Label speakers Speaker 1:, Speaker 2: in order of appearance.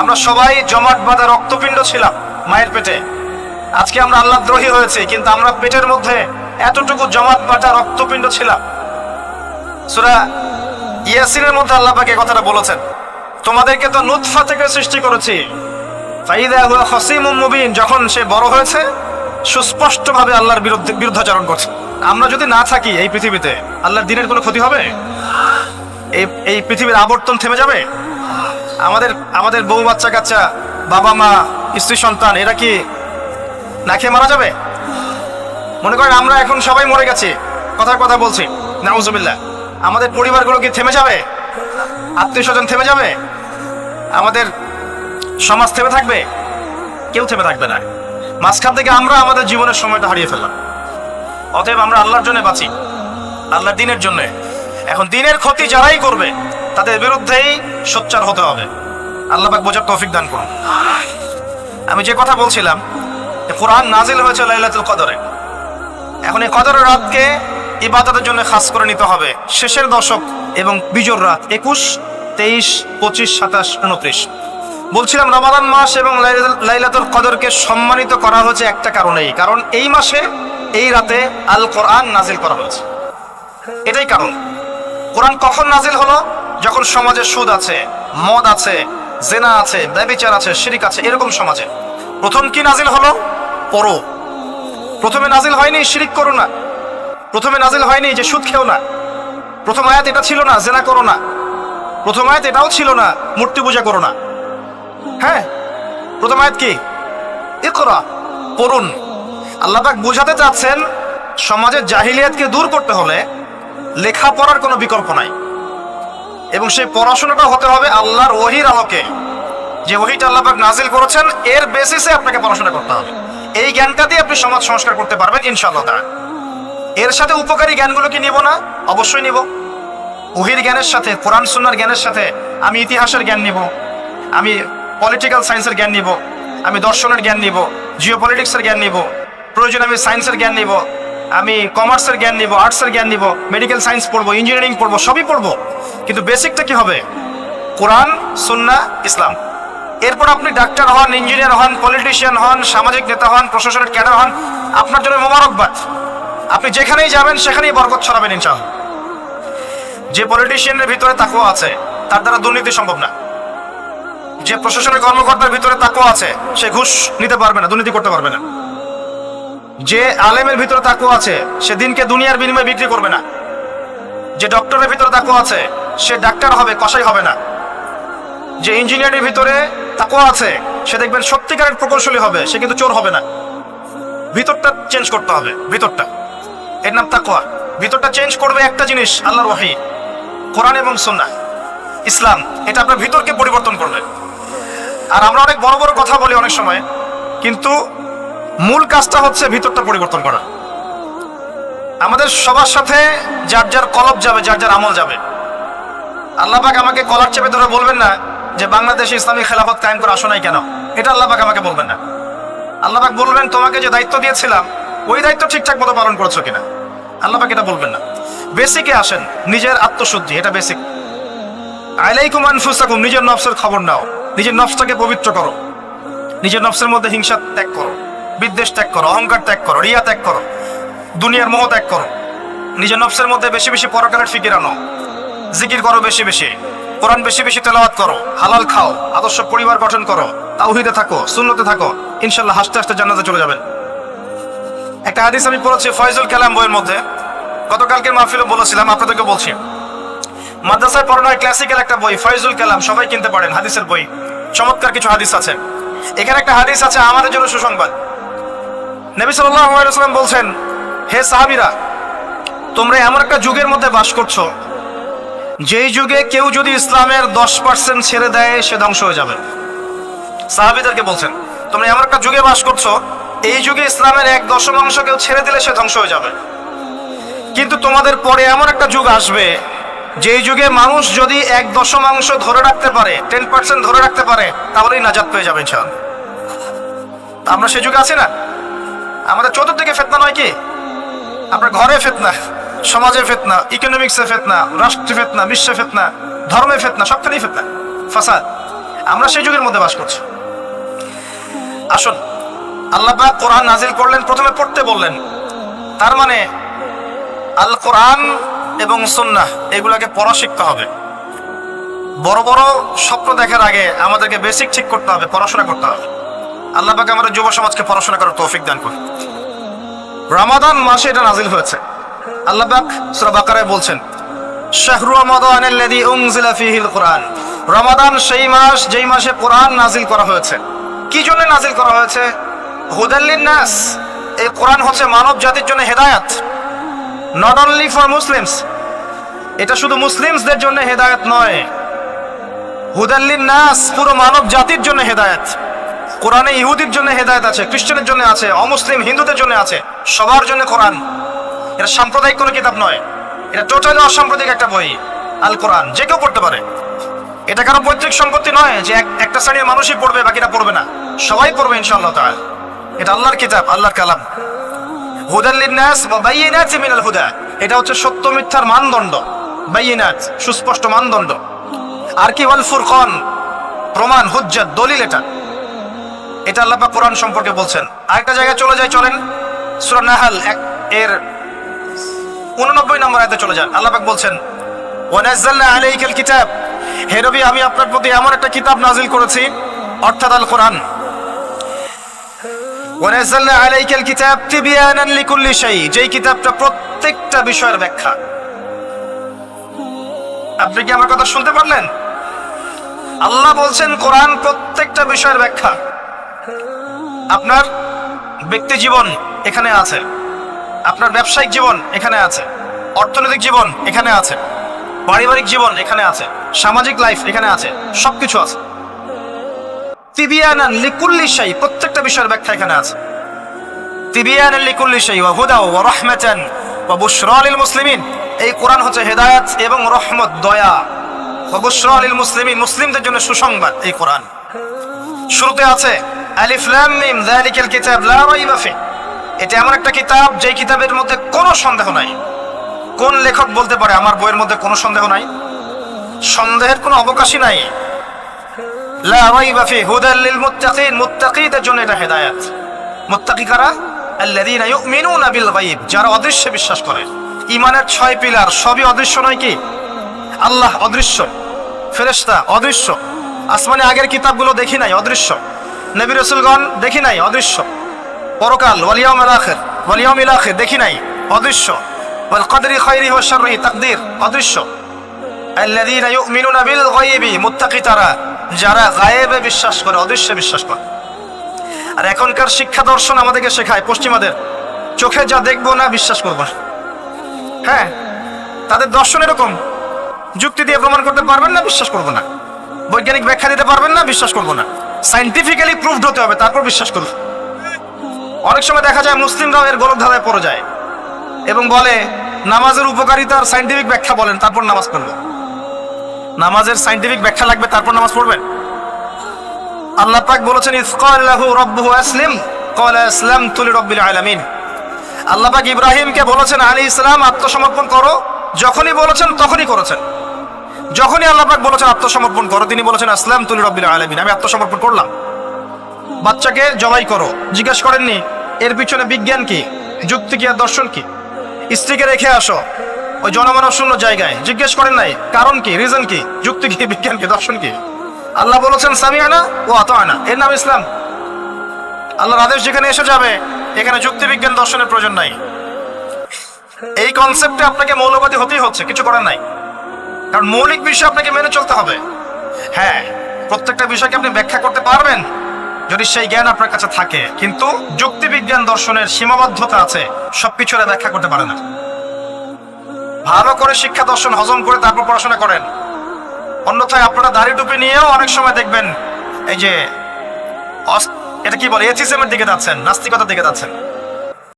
Speaker 1: আমরা সবাই জমাট বাঁধা রক্তপিণ্ড ছিলাম মায়ের পেটে। আজকে আমরা আল্লাহ দ্রোহী হয়েছি, কিন্তু আমরা পেটের মধ্যে এতটুকু জমাট বাঁধা রক্তপিণ্ড ছিলাম। সূরা ইয়াসিনের মধ্যে আল্লাহ পাক এই কথাটা বলেছেন, তোমাদেরকে তো নুতফা থেকে সৃষ্টি করেছি, ফাইদা হুয়া খাসিমুম মুবিন, যখন সে বড় হয়েছে সুস্পষ্টভাবে আল্লাহর বিরুদ্ধাচরণ করছে। আমরা যদি না থাকি এই পৃথিবীতে, আল্লাহর দ্বীনের কোনো ক্ষতি হবে? এই পৃথিবীর আবর্তন থেমে যাবে? আমাদের বউ বাচ্চা কাচ্চা, বাবা মা, স্ত্রী সন্তান, এরা কি না খেয়ে মারা যাবে? মনে করেন আমরা এখন সবাই মরে গেছি, কথার কথা বলছি, নাউজুবিল্লাহ, আমাদের পরিবারগুলো কি থেমে যাবে? আত্মীয় স্বজন থেমে যাবে? আমাদের সমাজ থেমে থাকবে? কেউ থেমে থাকবে না। মাঝখান থেকে আমরা আমাদের জীবনের সময়টা হারিয়ে ফেললাম। অতএব আমরা আল্লাহর জন্য বাঁচি, আল্লাহর দ্বীনের জন্য। এখন দ্বীনের ক্ষতি যারাই করবে তাদের বিরুদ্ধেই সোচ্চার হতে হবে। আল্লাহ পাক বোঝার তৌফিক দান করুন। আমি যে কথা বলছিলাম, কোরআন নাজিল হয়েছে লাইলাতুল কদরে। এখন এই কদরের রাতকে ইবাদতের জন্য খাস করে নিতে হবে। শেষের দশক এবং বিজোড় রাত 21, 23, 25, 27, 29। বলছিলাম রমাদান মাস এবং লাইলাতুল কদরকে সম্মানিত করা হয়েছে একটা কারণেই, কারণ এই মাসে এই রাতে আল কোরআন নাজিল করা হয়েছে। এটাই কারণ। কোরআন কখন নাজিল হলো? যখন সমাজে সুদ আছে, মদ আছে, জেনা আছে, ব্যভিচার আছে, শিরক আছে, এরকম সমাজে প্রথম কি নাজিল হলো? পড়ো। প্রথমে নাজিল হয়নি শিরক করো না, প্রথমে নাজিল হয়নি যে সুদ খেও না, প্রথম আয়াত এটা ছিল না জেনা করো না, প্রথম আয়াত এটাও ছিল না মূর্তি পূজা করো না। হ্যাঁ, প্রথম আয়াত কি? ইকরা, পড়ুন। আল্লাহ পাক বোঝাতে চাচ্ছেন সমাজের জাহিলিয়াতকে দূর করতে হলে লেখাপড়ার কোনো বিকল্প নাই, এবং সেই পড়াশোনাটা হতে হবে আল্লাহর ওহীর আলোকে। যে ওহীটা আল্লাহ পাক নাজিল করেছেন এর বেসিসে আপনাকে পড়াশোনা করতে হবে। এই জ্ঞানটা দিয়ে আপনি সমাজ সংস্কার করতে পারবেন ইনশাআল্লাহ তাআলা। এর সাথে উপকারী জ্ঞানগুলো কি নিব না? অবশ্যই নিব। ওহীর জ্ঞানের সাথে, কোরআন সুন্নাহর জ্ঞানের সাথে আমি ইতিহাসের জ্ঞান নিব, আমি পলিটিক্যাল সায়েন্সের জ্ঞান নিব, আমি দর্শনের জ্ঞান নিব, জিওপলিটিক্সের জ্ঞান নিব, প্রয়োজন আমি সায়েন্সের জ্ঞান নিব, আমি কমার্সের জ্ঞান নিব, আর্টসের জ্ঞান নিব, মেডিকেল সায়েন্স পড়বো, ইঞ্জিনিয়ারিং পড়বো, সবই পড়বো, কিন্তু বেসিকটা কি হবে? কোরআন, সুন্নাহ, ইসলাম। এরপর আপনি ডাক্তার হন, ইঞ্জিনিয়ার হন, পলিটিশিয়ান হন, সামাজিক নেতা হন, প্রশাসনের ক্যাডার হন, আপনার জন্য মোবারকবাদ। আপনি যেখানেই যাবেন সেখানেই বরকত ছড়াবেন ইনশাআল্লাহ। যে পলিটিশিয়ানের ভিতরে তাকওয়া আছে তার দ্বারা দুর্নীতি সম্ভব না। যে প্রশাসনের কর্মকর্তার ভিতরে তাকওয়া আছে সে ঘুষ নিতে পারবে না, দুর্নীতি করতে পারবে না। যে আলেমের ভিতরে তাকওয়া আছে সে দিনকে দুনিয়ার বিনিময়ে বিক্রি করবে না। যে ডক্টরের ভিতরে তাকওয়া আছে সে ডাক্তার হবে, কসাই হবে না। যে ইঞ্জিনিয়ারের ভিতরে তাকওয়া আছে সে দেখবেন সত্যিকারের প্রকৌশলী হবে, সে কিন্তু চোর হবে না। ভিতরটা চেঞ্জ করতে হবে, ভিতরটা, এর নাম তাকওয়া। ভিতরটা চেঞ্জ করবে একটা জিনিস, আল্লাহর ওহী, কোরআন এবং সুন্নাহ, ইসলাম। এটা আপনার ভিতরকে পরিবর্তন করবে। আর আমরা অনেক বড় বড় কথা বলি অনেক সময়, কিন্তু মূল কাজটা হচ্ছে ভিতরটা পরিবর্তন করা। আমাদের সবার সাথে যার যার কলব যাবে, যার যার আমল যাবে। আল্লাহ পাক আমাকে কলার চেপে ধরে বলবেন না যে বাংলাদেশে ইসলামী খেলাফত কায়েম করে আসো নাই কেন, এটা আল্লাহ পাক আমাকে বলবেন না। আল্লাহ পাক বলবেন তোমাকে যে দায়িত্ব দিয়েছিলাম ওই দায়িত্ব ঠিকঠাক মতো পালন করেছো কিনা, আল্লাহ পাক এটা বলবেন না। বেসিকে আসেন, নিজের আত্মশুদ্ধি, এটা বেসিক। আলাইকুম আনফুসাকুম, নিজের নফসের খবর নাও, নিজের নফসটাকে পবিত্র করো, নিজের নফসের মধ্যে হিংসা ত্যাগ করো, বিদ্বেষ ত্যাগ করো, অহংকার ত্যাগ করো, রিয়া ত্যাগ করো, দুনিয়ার মোহ ত্যাগ করো। নিজের নফসের মধ্যে বেশি বেশি পরকালের ফিকির আনো, জিকির করো বেশি বেশি, কোরআন বেশি বেশি তেলাওয়াত করো, হালাল খাও, আদর্শ পরিবার গঠন করো, তাওহীদে থাকো, সুন্নতে থাকো, ইনশাআল্লাহ হাসতে হাসতে জান্নাতে চলে যাবেন। একটা হাদিস আমি পড়েছি ফয়জুল কালাম বইয়ের মধ্যে, গতকালকে মাহফিলে বলেছিলাম, আপনাদেরকে বলছি। মাদ্রাসায় পড়ানো হয় ক্লাসিক্যাল একটা বই ফয়জুল কালাম, সবাই কিনতে পারেন, হাদিসের বই, চমৎকার কিছু হাদিস আছে। এখানে একটা হাদিস আছে আমাদের জন্য সুসংবাদ। নবী সাল্লাল্লাহু আলাইহি ওয়াসাল্লাম বলছেন, হে সাহাবীরা, তোমরা এমন একটা যুগের মধ্যে বাস করছো যেই যুগে কেউ যদি ইসলামের 10% ছেড়ে দেয় সে ধ্বংস হয়ে যাবে। সাহাবীদেরকে বলছেন তোমরা এমন একটা যুগে বাস করছো, এই যুগে ইসলামের 1/10 কেউ ছেড়ে দিলে সে ধ্বংস হয়ে যাবে। কিন্তু তোমাদের পরে এমন একটা যুগ আসবে যেই যুগে মানুষ যদি 1/10 ধরে রাখতে পারে, 10% ধরে রাখতে পারে, তাহলেই নাজাত পেয়ে যাবে ইনশাআল্লাহ। আমরা সে যুগে আছি না? আমাদের চতুর্দিকে ফিতনা নয় কি? আপনার ঘরে ফিতনা, সমাজে ফিতনা, ইকোনমিক্সে ফিতনা, রাষ্ট্রে ফিতনা, বিশ্বে ফিতনা, ধর্মে ফিতনা, সবখানেই ফিতনা, ফাসাদ। আমরা সেই যুগের মধ্যে বাস করছি। আসুন, আল্লাহ পাক কোরআন নাজিল করলেন, প্রথমে পড়তে বললেন। তার মানে আল কোরআন এবং সুন্নাহ এগুলাকে পড়া শিখতে হবে। বড় বড় স্বপ্ন দেখার আগে আমাদেরকে বেসিক ঠিক করতে হবে, পড়াশোনা করতে হবে। আল্লাহ পাক আমাদের যুব সমাজকে পড়াশোনা করার তৌফিক দান করুন। রমাদান মাসে এটা নাজিল হয়েছে। আল্লাহ পাক সূরা বাকারায় বলছেন, শাহরু রমাদানাল্লাযী উনজিলা ফীহিল কুরআন। রমাদান সেই মাস যেই মাসে কোরআন নাজিল করা হয়েছে। কি জন্য নাজিল করা হয়েছে? হুদাল লিন-নাস। এই কোরআন হচ্ছে মানব জাতির জন্য হেদায়েত, নট অনলি ফর মুসলিমস। এটা শুধু মুসলিমসদের জন্য হেদায়েত নয়, হুদাল লিন-নাস, পুরো মানব জাতির জন্য হেদায়েত। কোরআনে ইহুদির জন্য হেদায়েত আছে, খ্রিস্টানের জন্য আছে, অমুসলিম হিন্দুদের জন্য আছে, সবার জন্য কোরআন। এটা সাম্প্রদায়িক কোনো কিতাব নয়, এটা টোটালি অসাম্প্রদায়িক একটা বই। আল কোরআন যে কেউ পড়তে পারে। এটা কারো পৈতৃক সম্পত্তি নয় যে একটা শ্রেণীর মানুষই পড়বে বাকিরা পড়বে না, সবাই পড়বে ইনশাআল্লাহ তাআলা। এটা আল্লাহর কিতাব, আল্লাহর কালাম। হুদাল লিন-নাস ওয়া বাইয়িনাতিন মিনাল হুদা। এটা হচ্ছে সত্য মিথ্যার মানদণ্ড, বাইয়িনাত সুস্পষ্ট মানদণ্ড। আর কি ওয়াল ফুরকান, প্রমাণ, হুজ্জাত, দলিল। এটা আল্লাহ পাক কোরআন সম্পর্কে বলছেন। আরেকটা জায়গায় চলে যায়, চলেন সূরা নাহল এর 89 নম্বর আয়াতে চলে যান। আল্লাহ পাক বলছেন, ওয়া নাযালনা আলাইকাল কিতাব। হে নবী, আমি আপনার প্রতি এমন একটা কিতাব নাজিল করেছি, অর্থাৎ আল কোরআন। ওয়া নাযালনা আলাইকাল কিতাব তিবয়ানান লিকুল্লি শাই, যেই কিতাবটা প্রত্যেকটা বিষয়ের ব্যাখ্যা। আপনি কি আমার কথা শুনতে পারলেন? আল্লাহ বলছেন কোরআন প্রত্যেকটা বিষয়ের ব্যাখ্যা। আপনার ব্যক্তি জীবন এখানে আছে, আপনার ব্যবসায়িক জীবন এখানে আছে, অর্থনৈতিক জীবন এখানে আছে, পারিবারিক জীবন এখানে আছে, সামাজিক লাইফ এখানে আছে, সবকিছু আছে। তিবিয়ানান লিকুল্লি শাই, প্রত্যেকটা বিষয়ের ব্যাখ্যা এখানে আছে। তিবিয়ানান লিকুল্লি শাই ওয়া হুদা ওয়া রাহমাতান ওয়া বুশরা লিল মুসলিমিন। এই কোরআন হচ্ছে হেদায়েত এবং রহমত, দয়া। ওয়া বুশরা লিল মুসলিমিন, মুসলিমদের জন্য সুসংবাদ। এই কোরআন শুরুতে আছে আলিফ লাম মিম যালিকাল কিতাব লা রাইবা ফি। এটা এমন একটা কিতাব যেই কিতাবের মধ্যে কোনো সন্দেহ নাই। কোন লেখক বলতে পারে আমার বইয়ের মধ্যে কোনো সন্দেহ নাই? সন্দেহের কোনো অবকাশই নাই। লা রাইবা ফি হুদাল লিল মুত্তাকিন, মুত্তাকিদের জন্য এটা হেদায়েত। মুত্তাকি কারা? আল্লাযীনা ইউমিনুনা বিল গায়ব, যারা অদৃশ্যে বিশ্বাস করে। ঈমানের 6 পিলার সবই অদৃশ্য নয় কি? আল্লাহ অদৃশ্য, ফেরেশতা অদৃশ্য, আসমানে আগের কিতাবগুলো দেখি নাই, অদৃশ্য। নবী রাসূলগণ দেখি নাই, অদৃশ্য। পরকাল, ওয়াল ইয়াউমিল আখির, ওয়াল ইয়াউমিল আখির দেখি নাই, অদৃশ্য। ওয়াল কদরি খাইরিহি ওয়া শাররিহি, তাকদীর অদৃশ্য। আল্লাযীনা ইউমিনুনা বিল গায়বি, মুত্তাকি তারা যারা গায়েবে বিশ্বাস করে, অদৃশ্যে বিশ্বাস করে। আর এখনকার শিক্ষা দর্শন আমাদেরকে শেখায়, পশ্চিমাদের, চোখে যা দেখবো না বিশ্বাস করবো না। হ্যাঁ, তাদের দর্শন এরকম, যুক্তি দিয়ে প্রমাণ করতে পারবেন না, বিশ্বাস করবো না। বৈজ্ঞানিক ব্যাখ্যা দিতে পারবেন না, বিশ্বাস করবো না। সাইন্টিফিক্যালি প্রুভড হতে হবে, তারপর বিশ্বাস করব। অনেক সময় দেখা যায় মুসলিমরাও এর গলদ ধাঁধায় পড়ে যায় এবং বলে নামাজের উপকারিতার সাইন্টিফিক ব্যাখ্যা বলেন, তারপর নামাজ পড়বেন। নামাজের সাইন্টিফিক ব্যাখ্যা লাগবে, তারপর নামাজ পড়বেন। আল্লাহ পাক বলেছেন, ইয ক্বালা লাহু রাব্বুহু আসলিম ক্বালা আসলামতু লিরাব্বিল আলামিন। আল্লাহ পাক ইব্রাহিমকে বলেছেন আলাইহিস সালাম আত্মসমর্পণ করো, যখনই বলেছেন তখনই করেছেন। যখনই আল্লাহ পাক বলেছেন আত্মসমর্পণ করো, তিনি বলেছেন আসলামতু লিরাব্বিল আলামিন, আমি আত্মসমর্পণ করলাম। বাচ্চাকে জবাই করো, জিজ্ঞেস করেননি এর পিছনে বিজ্ঞান কি, যুক্তি কি, আর দর্শন কি? স্ত্রীকে রেখে আসো ওই জনমানব শূন্য জায়গায়, জিজ্ঞেস করেন নাই কারণ কি, রিজন কি, যুক্তি কি, বিজ্ঞান কি, দর্শন কি? আল্লাহ বলেছেন সামিআনা ওয়া আতা'না, এর নাম ইসলাম। আল্লাহর আদেশ যেখানে এসে যাবে এখানে যুক্তি, বিজ্ঞান, দর্শনের প্রয়োজন নাই। এই কনসেপ্টে আপনাকে মৌলবাদী হতেই হচ্ছে, কিছু করার নাই। কারণ মৌলিক বিষয় আপনাকে মেনে চলতে হবে। হ্যাঁ, প্রত্যেকটা বিষয়কে আপনি ব্যাখ্যা করতে পারবেন যদি সেই জ্ঞান আপনার কাছে থাকে, কিন্তু যুক্তি, বিজ্ঞান, দর্শনের সীমাবদ্ধতা আছে, সবকিছু ব্যাখ্যা করতে পারে না। ভালো করে শিক্ষা দর্শন হজম করে তারপর পড়াশোনা করেন। অন্যথায় আপনারা দাড়ি টুপি নিয়েও অনেক সময় দেখবেন এই যে এটা কি বলে, এথিজমের দিকে যাচ্ছেন, নাস্তিকতার দিকে যাচ্ছেন।